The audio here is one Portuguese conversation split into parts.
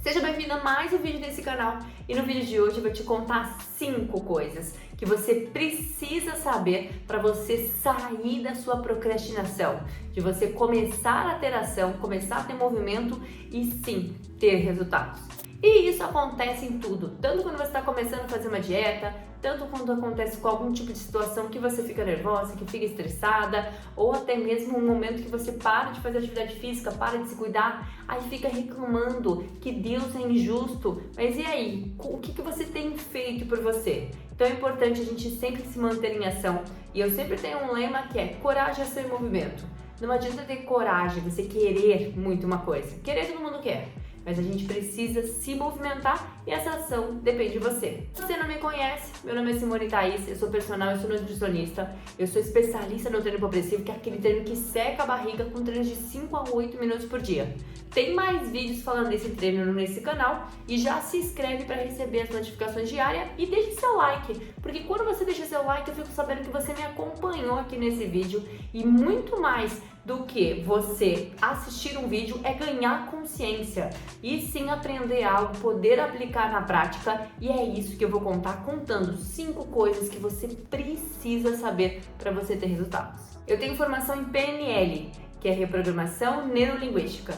Seja bem-vindo a mais um vídeo desse canal e no vídeo de hoje eu vou te contar 5 coisas que você precisa saber para você sair da sua procrastinação, de você começar a ter ação, começar a ter movimento e sim, ter resultados. E isso acontece em tudo, tanto quando você está começando a fazer uma dieta, tanto quando acontece com algum tipo de situação que você fica nervosa, que fica estressada, ou até mesmo um momento que você para de fazer atividade física, para de se cuidar, aí fica reclamando que Deus é injusto. Mas e aí? O que você tem feito por você? Então é importante a gente sempre se manter em ação. E eu sempre tenho um lema que é coragem, ação e movimento. Não adianta ter coragem, você querer muito uma coisa. Querer todo mundo quer. Mas a gente precisa se movimentar e essa ação depende de você. Se você não me conhece, meu nome é Simone Thaís, eu sou personal, eu sou nutricionista, eu sou especialista no treino progressivo, que é aquele treino que seca a barriga com treinos de 5 a 8 minutos por dia. Tem mais vídeos falando desse treino nesse canal e já se inscreve para receber as notificações diárias e deixe seu like, porque quando você deixa seu like eu fico sabendo que você me acompanhou aqui nesse vídeo e muito mais do que você assistir um vídeo é ganhar consciência e sim aprender algo, poder aplicar na prática, e é isso que eu vou contar contando 5 coisas que você precisa saber para você ter resultados. Eu tenho formação em PNL, que é reprogramação neurolinguística.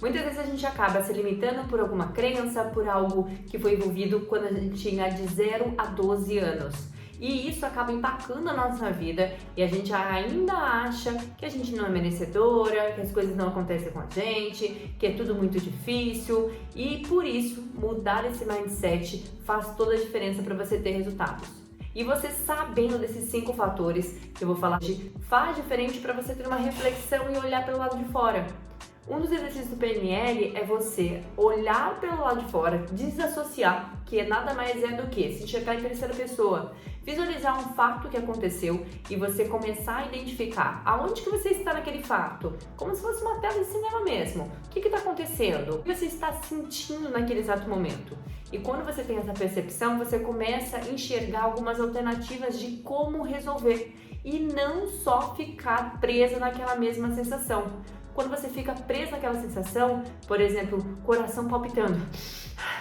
Muitas vezes a gente acaba se limitando por alguma crença, por algo que foi envolvido quando a gente tinha de 0 a 12 anos. E isso acaba impactando a nossa vida e a gente ainda acha que a gente não é merecedora, que as coisas não acontecem com a gente, que é tudo muito difícil, e por isso mudar esse mindset faz toda a diferença para você ter resultados. E você sabendo desses 5 fatores que eu vou falar hoje, faz diferente para você ter uma reflexão e olhar pelo lado de fora. Um dos exercícios do PNL é você olhar pelo lado de fora, desassociar, que nada mais é do que se enxergar em terceira pessoa, visualizar um fato que aconteceu e você começar a identificar aonde que você está naquele fato, como se fosse uma tela de cinema mesmo. O que está acontecendo? O que você está sentindo naquele exato momento? E quando você tem essa percepção, você começa a enxergar algumas alternativas de como resolver e não só ficar presa naquela mesma sensação. Quando você fica preso naquela sensação, por exemplo, coração palpitando,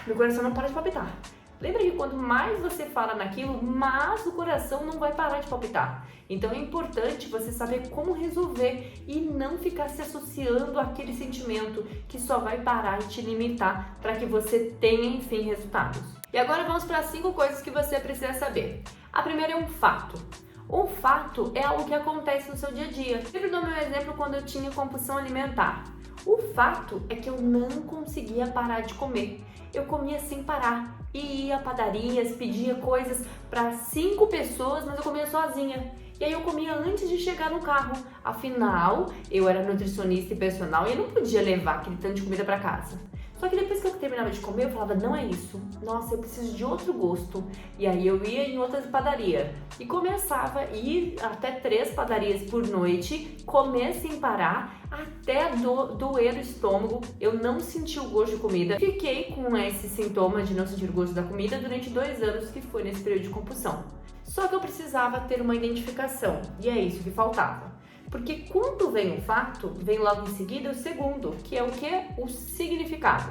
meu coração não para de palpitar. Lembra que quanto mais você fala naquilo, mais o coração não vai parar de palpitar. Então é importante você saber como resolver e não ficar se associando àquele sentimento que só vai parar e te limitar para que você tenha, enfim, resultados. E agora vamos para as 5 coisas que você precisa saber. A primeira é um fato. Um fato é algo que acontece no seu dia a dia. Sempre dou meu exemplo quando eu tinha compulsão alimentar. O fato é que eu não conseguia parar de comer. Eu comia sem parar e ia a padarias, pedia coisas para 5 pessoas, mas eu comia sozinha. E aí eu comia antes de chegar no carro. Afinal, eu era nutricionista e personal e eu não podia levar aquele tanto de comida para casa. Só que depois que eu terminava de comer, eu falava, não é isso. Nossa, eu preciso de outro gosto. E aí eu ia em outras padarias. E começava a ir até 3 padarias por noite, comer sem parar, até doer o estômago. Eu não senti o gosto de comida. Fiquei com esse sintoma de não sentir o gosto da comida durante 2 anos, que foi nesse período de compulsão. Só que eu precisava ter uma identificação. E é isso que faltava. Porque quando vem o fato, vem logo em seguida o segundo, que é o que? O significado.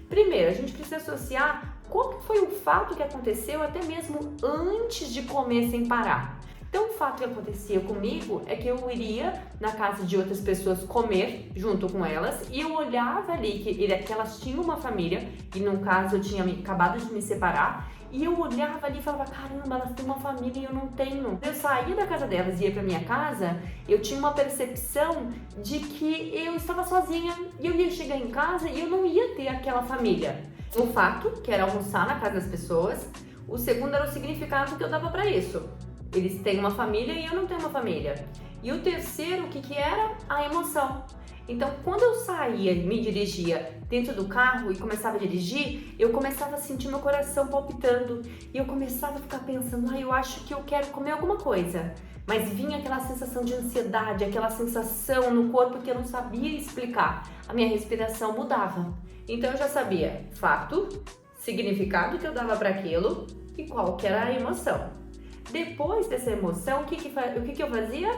Primeiro, a gente precisa associar qual foi o fato que aconteceu até mesmo antes de comer sem parar. Então, o fato que acontecia comigo é que eu iria na casa de outras pessoas comer junto com elas e eu olhava ali que elas tinham uma família, e no caso eu tinha acabado de me separar, e eu olhava ali e falava, caramba, elas têm uma família e eu não tenho. Eu saía da casa delas e ia pra minha casa, eu tinha uma percepção de que eu estava sozinha e eu ia chegar em casa e eu não ia ter aquela família. O fato, que era almoçar na casa das pessoas, o segundo era o significado que eu dava pra isso. Eles têm uma família e eu não tenho uma família. E o terceiro, o que era? A emoção. Então, quando eu saía e me dirigia dentro do carro e começava a dirigir, eu começava a sentir meu coração palpitando e eu começava a ficar pensando, eu acho que eu quero comer alguma coisa. Mas vinha aquela sensação de ansiedade, aquela sensação no corpo que eu não sabia explicar. A minha respiração mudava. Então, eu já sabia fato, significado que eu dava para aquilo e qual que era a emoção. Depois dessa emoção, o que eu fazia?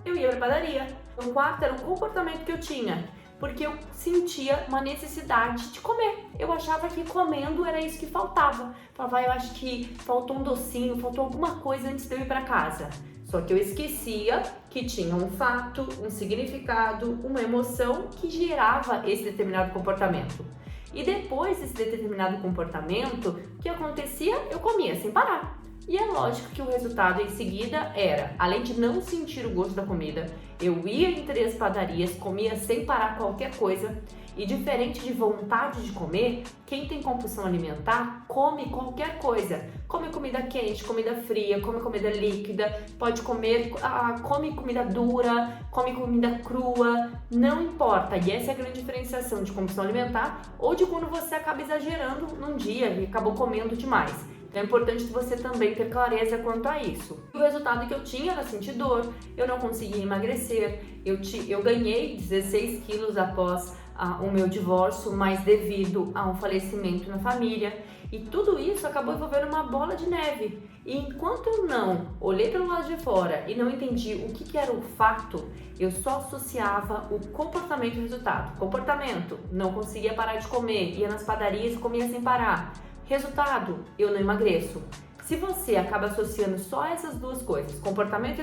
Eu ia para a padaria. O quarto era um comportamento que eu tinha. porque eu sentia uma necessidade de comer. Eu achava que comendo era isso que faltava. Falava, eu acho que faltou um docinho, faltou alguma coisa antes de eu ir para casa. Só que eu esquecia que tinha um fato, um significado, uma emoção que gerava esse determinado comportamento. E depois desse determinado comportamento, o que acontecia? Eu comia sem parar. E é lógico que o resultado em seguida era, além de não sentir o gosto da comida, eu ia em 3 padarias, comia sem parar qualquer coisa. E diferente de vontade de comer, quem tem compulsão alimentar come qualquer coisa. Come comida quente, comida fria, come comida líquida, pode comer, come comida dura, come comida crua, não importa. E essa é a grande diferenciação de compulsão alimentar ou de quando você acaba exagerando num dia e acabou comendo demais. Então é importante você também ter clareza quanto a isso. O resultado que eu tinha era sentir dor, eu não conseguia emagrecer, eu ganhei 16 quilos após o meu divórcio, mas devido a um falecimento na família. E tudo isso acabou envolvendo uma bola de neve. E enquanto eu não olhei pelo lado de fora e não entendi o que era o fato, eu só associava o comportamento e o resultado. Comportamento, não conseguia parar de comer, ia nas padarias e comia sem parar. Resultado, eu não emagreço. Se você acaba associando só essas duas coisas, comportamento e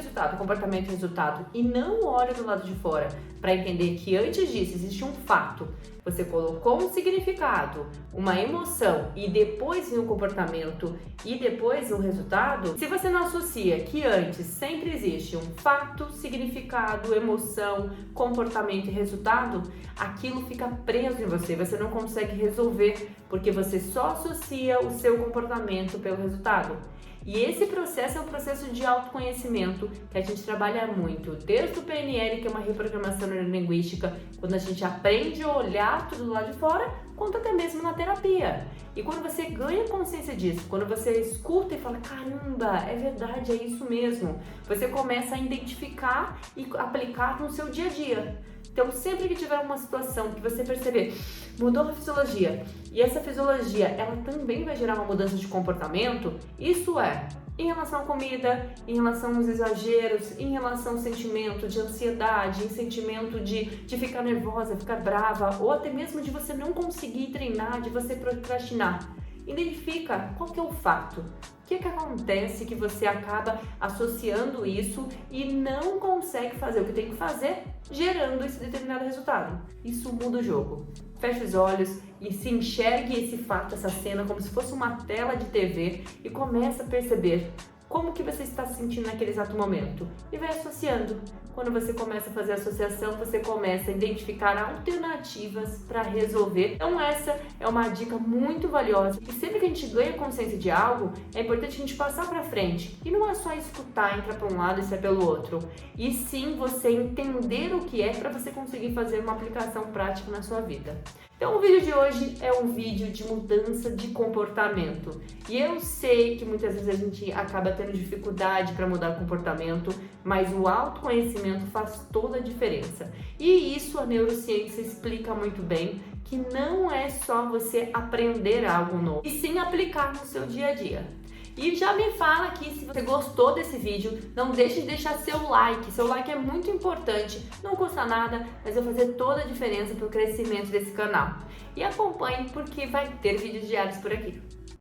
resultado, e não olha do lado de fora para entender que antes disso existe um fato, você colocou um significado, uma emoção e depois vem o comportamento e depois o resultado, se você não associa que antes sempre existe um fato, significado, emoção, comportamento e resultado, aquilo fica preso em você, você não consegue resolver porque você só associa o seu comportamento pelo resultado. E esse processo é um processo de autoconhecimento que a gente trabalha muito, desde o PNL, que é uma reprogramação neurolinguística, quando a gente aprende a olhar tudo lá de fora, quanto até mesmo na terapia. E quando você ganha consciência disso, quando você escuta e fala, caramba, é verdade, é isso mesmo, você começa a identificar e aplicar no seu dia a dia. Então, sempre que tiver uma situação que você perceber, mudou a fisiologia, e essa fisiologia, ela também vai gerar uma mudança de comportamento, isso é, em relação à comida, em relação aos exageros, em relação ao sentimento de ansiedade, em sentimento de ficar nervosa, ficar brava, ou até mesmo de você não conseguir treinar, de você procrastinar. Identifica qual que é o fato. O que acontece que você acaba associando isso e não consegue fazer o que tem que fazer, gerando esse determinado resultado. Isso muda o jogo. Feche os olhos e se enxergue esse fato, essa cena, como se fosse uma tela de TV e comece a perceber como que você está se sentindo naquele exato momento e vai associando. Quando você começa a fazer a associação, você começa a identificar alternativas para resolver. Então essa é uma dica muito valiosa. E sempre que a gente ganha consciência de algo, é importante a gente passar para frente. E não é só escutar, entrar para um lado e sair pelo outro. E sim você entender o que é para você conseguir fazer uma aplicação prática na sua vida. Então o vídeo de hoje é um vídeo de mudança de comportamento. E eu sei que muitas vezes a gente acaba tendo dificuldade para mudar o comportamento, mas o autoconhecimento faz toda a diferença. E isso a neurociência explica muito bem, que não é só você aprender algo novo, e sim aplicar no seu dia a dia. E já me fala aqui se você gostou desse vídeo, não deixe de deixar seu like é muito importante, não custa nada, mas vai fazer toda a diferença para o crescimento desse canal. E acompanhe porque vai ter vídeos diários por aqui.